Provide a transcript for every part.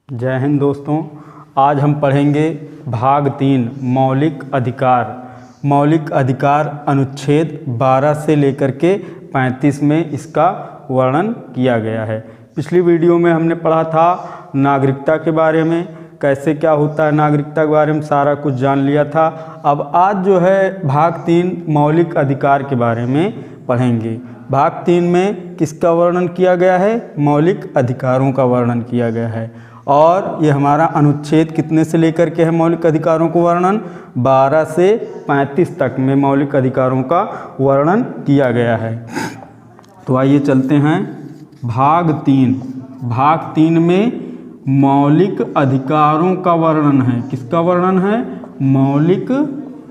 जय हिंद दोस्तों, आज हम पढ़ेंगे भाग 3 मौलिक अधिकार। मौलिक अधिकार अनुच्छेद 12 से लेकर के 35 में इसका वर्णन किया गया है। पिछली वीडियो में हमने पढ़ा था नागरिकता के बारे में, कैसे क्या होता है नागरिकता के बारे में सारा कुछ जान लिया था। अब आज जो है भाग 3 मौलिक अधिकार के बारे में पढ़ेंगे। भाग 3 में किसका वर्णन किया गया है? मौलिक अधिकारों का वर्णन किया गया है। और ये हमारा अनुच्छेद कितने से लेकर के है मौलिक अधिकारों को वर्णन? 12 से 35 तक में मौलिक अधिकारों का वर्णन किया गया है। तो आइए चलते हैं भाग 3। भाग 3 में मौलिक अधिकारों का वर्णन है। किसका वर्णन है? मौलिक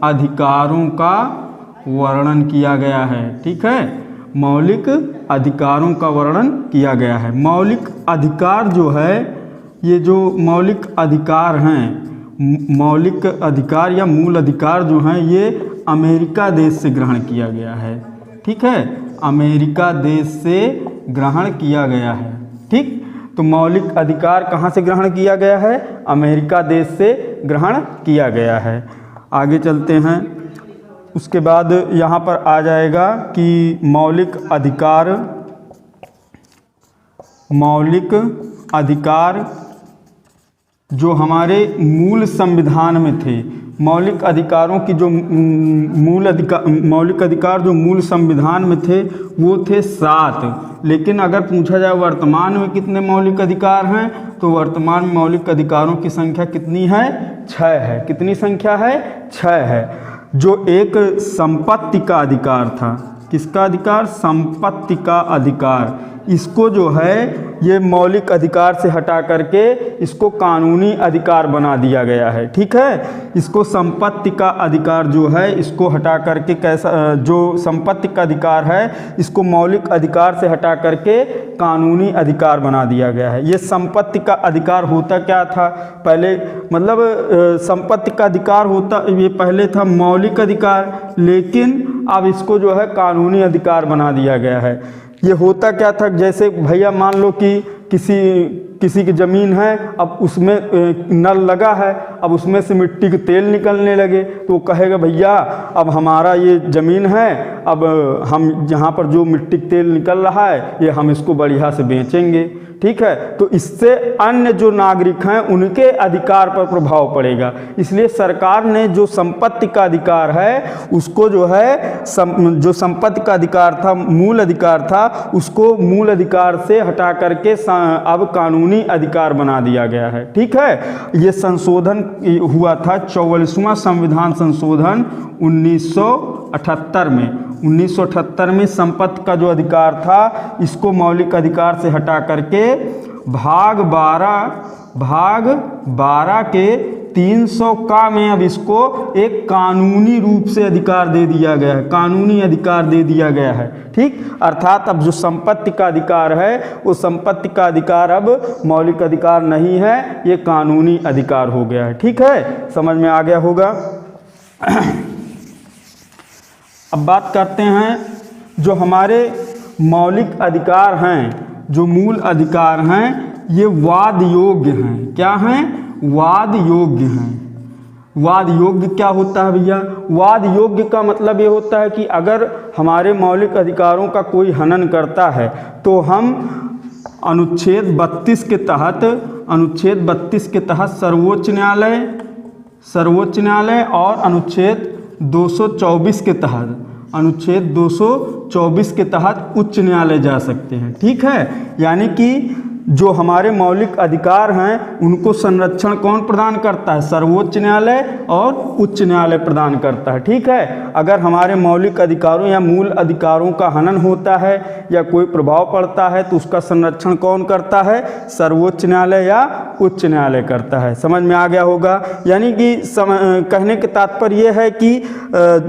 अधिकारों का वर्णन किया गया है। ठीक है, मौलिक अधिकारों का वर्णन किया गया है। मौलिक अधिकार जो है, ये जो मौलिक अधिकार हैं, मौलिक अधिकार या मूल अधिकार जो हैं, ये अमेरिका देश से ग्रहण किया गया है। ठीक है, अमेरिका देश से ग्रहण किया गया है। ठीक, तो मौलिक अधिकार कहाँ से ग्रहण किया गया है? अमेरिका देश से ग्रहण किया गया है। आगे चलते हैं। उसके बाद यहाँ पर आ जाएगा कि मौलिक अधिकार जो हमारे मूल संविधान में थे, मौलिक अधिकारों की जो मौलिक अधिकार जो मूल संविधान में थे वो थे 7। लेकिन अगर पूछा जाए वर्तमान में कितने मौलिक अधिकार हैं, तो वर्तमान में मौलिक अधिकारों की संख्या कितनी है? 6 है। कितनी संख्या है? 6 है। जो एक संपत्ति का अधिकार था, किसका अधिकार? संपत्ति का अधिकार। इसको जो है ये मौलिक अधिकार से हटा करके इसको कानूनी अधिकार बना दिया गया है। ठीक है, इसको संपत्ति का अधिकार जो है इसको हटा करके कैसा, जो संपत्ति का अधिकार है इसको मौलिक अधिकार से हटा करके कानूनी अधिकार बना दिया गया है। ये संपत्ति का अधिकार होता क्या था पहले? मतलब संपत्ति का अधिकार होता, ये पहले था मौलिक अधिकार, लेकिन अब इसको जो है कानूनी अधिकार बना दिया गया है। ये होता क्या था? जैसे भैया मान लो कि किसी की ज़मीन है, अब उसमें नल लगा है, अब उसमें से मिट्टी के तेल निकलने लगे, तो वो कहेगा भैया अब हमारा ये ज़मीन है, अब हम यहाँ पर जो मिट्टी का तेल निकल रहा है ये हम इसको बढ़िया से बेचेंगे। ठीक है, तो इससे अन्य जो नागरिक हैं उनके अधिकार पर प्रभाव पड़ेगा। इसलिए सरकार ने जो संपत्ति का अधिकार है उसको जो है जो संपत्ति का अधिकार था, मूल अधिकार था, उसको मूल अधिकार से हटा करके अब कानूनी अधिकार बना दिया गया है। ठीक है, ये संशोधन हुआ था 44वां संविधान संशोधन 1978 में। 1978 में संपत्ति का जो अधिकार था इसको मौलिक अधिकार से हटा करके भाग 12 के 300 का में अब इसको एक कानूनी रूप से अधिकार दे दिया गया है। कानूनी अधिकार दे दिया गया है। ठीक, अर्थात अब जो संपत्ति का अधिकार है वो संपत्ति का अधिकार अब मौलिक अधिकार नहीं है, ये कानूनी अधिकार हो गया है। ठीक है, समझ में आ गया होगा। अब बात करते हैं जो हमारे मौलिक अधिकार हैं, जो मूल अधिकार हैं, ये वाद योग्य हैं। क्या हैं? वाद योग्य हैं। वाद योग्य क्या होता है भैया? वाद योग्य का मतलब ये होता है कि अगर हमारे मौलिक अधिकारों का कोई हनन करता है तो हम अनुच्छेद 32 के तहत सर्वोच्च न्यायालय और अनुच्छेद 224 के तहत उच्च न्यायालय जा सकते हैं। ठीक है, यानी कि जो हमारे मौलिक अधिकार हैं उनको संरक्षण कौन प्रदान करता है? सर्वोच्च न्यायालय और उच्च न्यायालय प्रदान करता है। ठीक है, अगर हमारे मौलिक अधिकारों या मूल अधिकारों का हनन होता है या कोई प्रभाव पड़ता है तो उसका संरक्षण कौन करता है? सर्वोच्च न्यायालय या उच्च न्यायालय करता है। समझ में आ गया होगा। यानी कि कहने के तात्पर्य यह है कि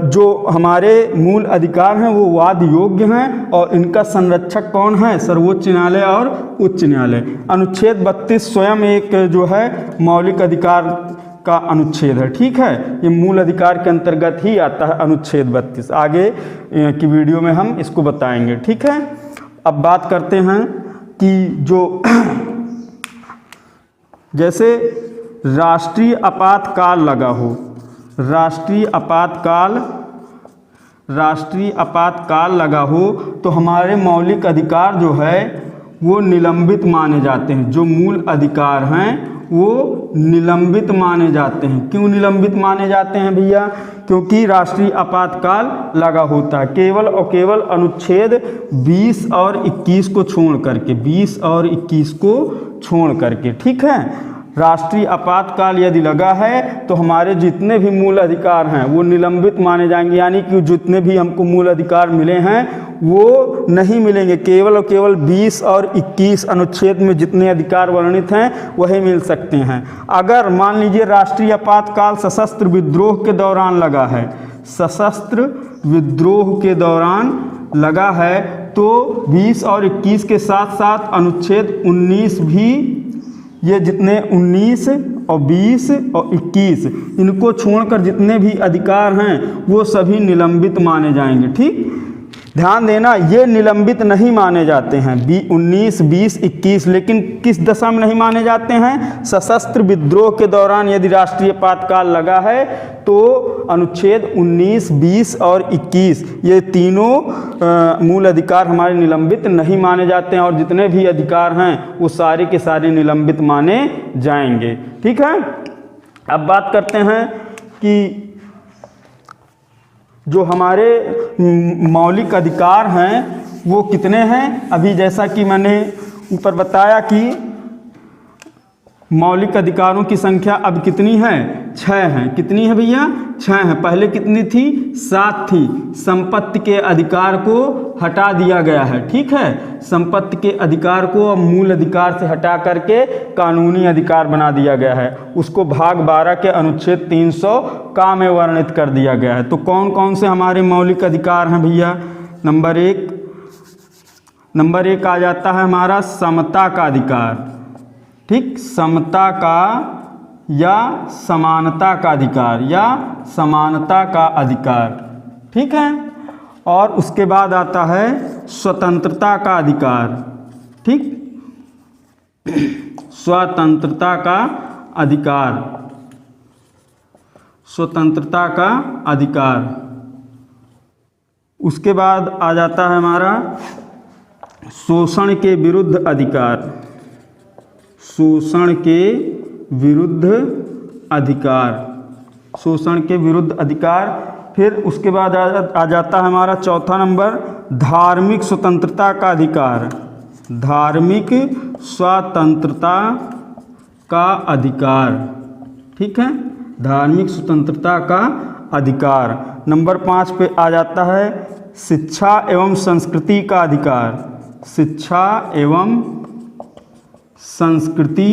जो हमारे मूल अधिकार हैं वो वाद योग्य हैं और इनका संरक्षक कौन है? सर्वोच्च न्यायालय और उच्च न्यायालय। अनुच्छेद 32 स्वयं एक जो है मौलिक अधिकार का अनुच्छेद है। ठीक है, ये मूल अधिकार के अंतर्गत ही आता है अनुच्छेद 32। आगे की वीडियो में हम इसको बताएंगे। ठीक है, अब बात करते हैं कि जो जैसे राष्ट्रीय आपातकाल लगा हो, राष्ट्रीय आपातकाल लगा हो तो हमारे मौलिक अधिकार जो है वो निलंबित माने जाते हैं। जो मूल अधिकार हैं वो निलंबित माने जाते हैं। क्यों निलंबित माने जाते हैं भैया? क्योंकि राष्ट्रीय आपातकाल लगा होता है। केवल और केवल अनुच्छेद 20 और 21 को छोड़ करके, 20 और 21 को छोड़ करके, ठीक है। राष्ट्रीय आपातकाल यदि लगा है तो हमारे जितने भी मूल अधिकार हैं वो निलंबित माने जाएंगे, यानी कि जितने भी हमको मूल अधिकार मिले हैं वो नहीं मिलेंगे। केवल और केवल 20 और 21 अनुच्छेद में जितने अधिकार वर्णित हैं वही मिल सकते हैं। अगर मान लीजिए राष्ट्रीय आपातकाल सशस्त्र विद्रोह के दौरान लगा है, सशस्त्र विद्रोह के दौरान लगा है तो 20 और 21 के साथ साथ अनुच्छेद 19 भी, ये जितने 19 और 20 और 21 इनको छोड़कर जितने भी अधिकार हैं वो सभी निलंबित माने जाएंगे। ठीक, ध्यान देना, ये निलंबित नहीं माने जाते हैं 19, 20, 21, लेकिन किस दशा में नहीं माने जाते हैं? सशस्त्र विद्रोह के दौरान यदि राष्ट्रीय आपातकाल लगा है तो अनुच्छेद 19, 20 और 21 ये तीनों मूल अधिकार हमारे निलंबित नहीं माने जाते हैं और जितने भी अधिकार हैं वो सारे के सारे निलंबित माने जाएंगे। ठीक है, अब बात करते हैं कि जो हमारे मौलिक अधिकार हैं वो कितने हैं। अभी जैसा कि मैंने ऊपर बताया कि मौलिक अधिकारों की संख्या अब कितनी है? 6 हैं। कितनी है भैया? 6 हैं। पहले कितनी थी? 7 थी। संपत्ति के अधिकार को हटा दिया गया है। ठीक है, संपत्ति के अधिकार को अब मूल अधिकार से हटा करके कानूनी अधिकार बना दिया गया है। उसको भाग 12 के अनुच्छेद 300 का में वर्णित कर दिया गया है। तो कौन कौन से हमारे मौलिक अधिकार हैं भैया? नंबर एक आ जाता है हमारा समता का अधिकार। ठीक, समता का या समानता का अधिकार या समानता का अधिकार। ठीक है, और उसके बाद आता है स्वतंत्रता का अधिकार। ठीक, स्वतंत्रता का अधिकार, स्वतंत्रता का अधिकार। उसके बाद आ जाता है हमारा शोषण के विरुद्ध अधिकार, शोषण के विरुद्ध अधिकार, शोषण के विरुद्ध अधिकार। फिर उसके बाद आ जाता है हमारा चौथा नंबर धार्मिक स्वतंत्रता का अधिकार, धार्मिक स्वतंत्रता का अधिकार। ठीक है, धार्मिक स्वतंत्रता का अधिकार। नंबर 5 पे आ जाता है शिक्षा एवं संस्कृति का अधिकार, शिक्षा एवं संस्कृति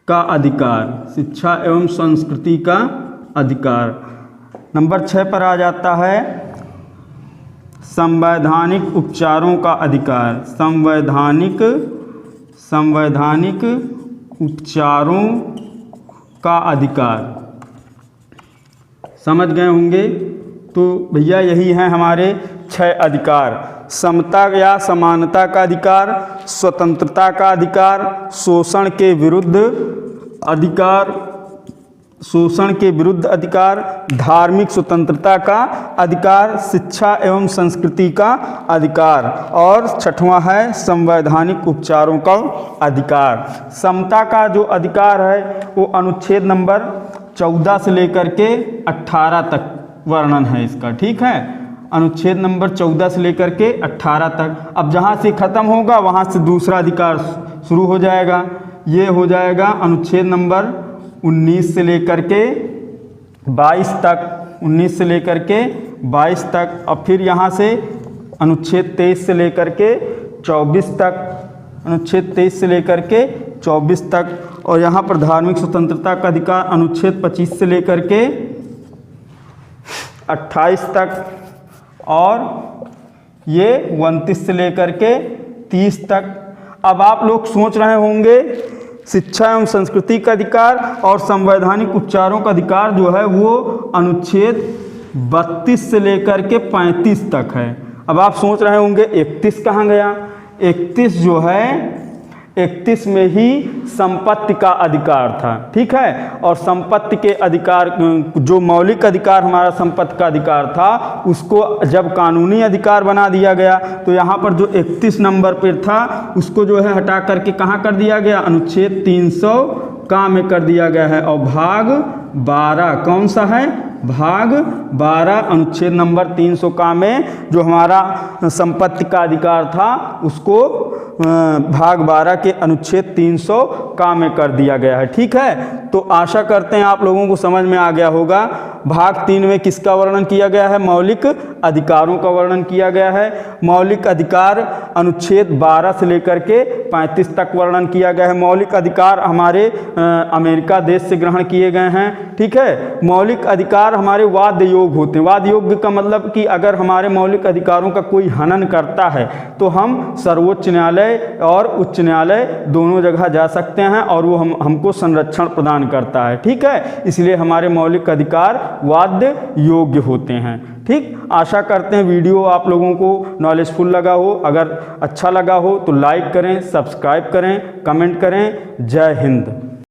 का अधिकार, शिक्षा एवं संस्कृति का अधिकार। नंबर 6 पर आ जाता है संवैधानिक उपचारों का अधिकार, संवैधानिक उपचारों का अधिकार। समझ गए होंगे। तो भैया यही हैं हमारे 6 अधिकार। समता या समानता का अधिकार, स्वतंत्रता का अधिकार, शोषण के विरुद्ध अधिकार, शोषण के विरुद्ध अधिकार, धार्मिक स्वतंत्रता का अधिकार, शिक्षा एवं संस्कृति का अधिकार, और 6वां है संवैधानिक उपचारों का अधिकार। समता का जो अधिकार है वो अनुच्छेद नंबर 14 से लेकर के 18 तक वर्णन है इसका। ठीक है, अनुच्छेद नंबर 14 से लेकर के 18 तक। अब जहाँ से ख़त्म होगा वहाँ से दूसरा अधिकार शुरू हो जाएगा। ये हो जाएगा अनुच्छेद नंबर 19 से लेकर के 22 तक, 19 से लेकर के 22 तक। और फिर यहाँ से अनुच्छेद 23 से लेकर के 24 तक, अनुच्छेद 23 से लेकर के 24 तक। और यहाँ पर धार्मिक स्वतंत्रता का अधिकार अनुच्छेद 25 से लेकर के 28 तक, और ये 29 से लेकर के 30 तक। अब आप लोग सोच रहे होंगे शिक्षा एवं संस्कृति का अधिकार और संवैधानिक उपचारों का अधिकार जो है वो अनुच्छेद 32 से लेकर के 35 तक है। अब आप सोच रहे होंगे 31 कहाँ गया? 31 जो है 31 में ही संपत्ति का अधिकार था, ठीक है। और संपत्ति के अधिकार, जो मौलिक अधिकार हमारा संपत्ति का अधिकार था, उसको जब कानूनी अधिकार बना दिया गया तो यहाँ पर जो 31 नंबर पर था उसको जो है हटा करके कहाँ कर दिया गया, अनुच्छेद 300 का में कर दिया गया है। और भाग 12 कौन सा है, भाग 12 अनुच्छेद नंबर 300 का में जो हमारा संपत्ति का अधिकार था उसको भाग 12 के अनुच्छेद 300 का में कर दिया गया है, ठीक है। तो आशा करते हैं आप लोगों को समझ में आ गया होगा। भाग 3 में किसका वर्णन किया गया है, मौलिक अधिकारों का वर्णन किया गया है। मौलिक अधिकार अनुच्छेद 12 से लेकर के 35 तक वर्णन किया गया है। मौलिक अधिकार हमारे अमेरिका देश से ग्रहण किए गए हैं, ठीक है। मौलिक अधिकार हमारे वाद योग होते हैं। वाद योग्य का मतलब कि अगर हमारे मौलिक अधिकारों का कोई हनन करता है तो हम सर्वोच्च न्यायालय और उच्च न्यायालय दोनों जगह जा सकते हैं और वो हमको संरक्षण प्रदान करता है, ठीक है। इसलिए हमारे मौलिक अधिकार वाद्य योग्य होते हैं, ठीक। आशा करते हैं वीडियो आप लोगों को नॉलेजफुल लगा हो। अगर अच्छा लगा हो तो लाइक करें, सब्सक्राइब करें, कमेंट करें। जय हिंद।